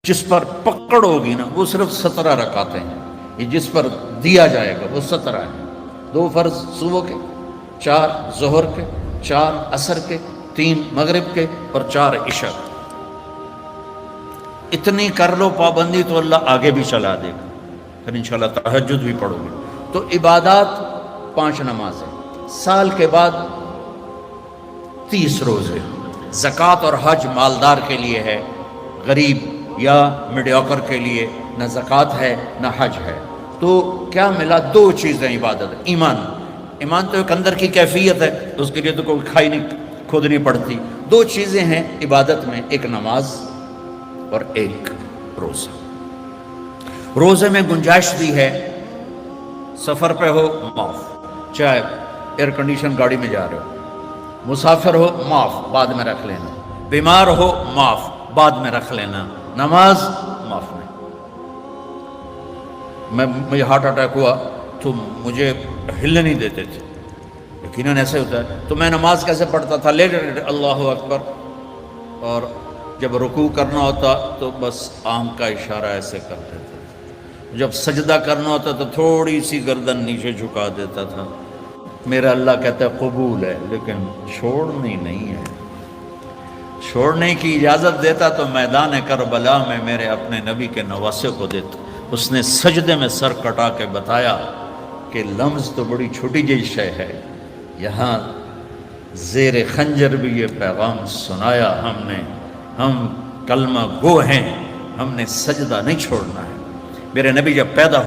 جس پر پکڑ ہوگی نا وہ صرف 17 رکعتیں ہیں، یہ جس پر دیا جائے گا وہ 17 ہیں، 2 فرض صبح کے، 4 ظہر کے، 4 عصر کے، 3 مغرب کے اور 4 عشاء کے۔ اتنی کر لو پابندی تو اللہ آگے بھی چلا دے گا، پھر انشاءاللہ تہجد بھی پڑھو گے۔ تو عبادات 5 نمازیں، سال کے بعد 30 روزے۔ زکوٰۃ اور حج مالدار کے لیے ہے، غریب یا میڈیوکر کے لیے نہ زکوٰۃ ہے نہ حج ہے۔ تو کیا ملا؟ 2 چیزیں عبادت۔ ایمان تو ایک اندر کی کیفیت ہے، اس کے لیے تو کوئی کھائی نہیں خود نہیں پڑتی۔ 2 چیزیں ہیں عبادت میں، ایک نماز اور ایک روزہ۔ روزے میں گنجائش دی ہے، سفر پہ ہو معاف، چاہے ایئر کنڈیشن گاڑی میں جا رہے ہو، مسافر ہو معاف، بعد میں رکھ لینا، بیمار ہو معاف، بعد میں رکھ لینا، نماز معاف نہیں۔ مجھے ہارٹ اٹیک ہوا تو مجھے ہلنے نہیں دیتے تھے، یقیناً ایسے ہوتا ہے، تو میں نماز کیسے پڑھتا تھا؟ لیٹ اللہ اکبر، اور جب رکوع کرنا ہوتا تو بس آنکھ کا اشارہ ایسے کر دیتا تھا، جب سجدہ کرنا ہوتا تو تھوڑی سی گردن نیچے جھکا دیتا تھا۔ میرا اللہ کہتا ہے قبول ہے، لیکن چھوڑنی نہیں ہے۔ چھوڑنے کی اجازت دیتا تو میدان کربلا میں میرے اپنے نبی کے نواسے کو دیتا۔ اس نے سجدے میں سر کٹا کے بتایا کہ لمز تو بڑی چھوٹی جی شے ہے، یہاں زیر خنجر بھی یہ پیغام سنایا ہم کلمہ گو ہیں، ہم نے سجدہ نہیں چھوڑنا ہے۔ میرے نبی جب پیدا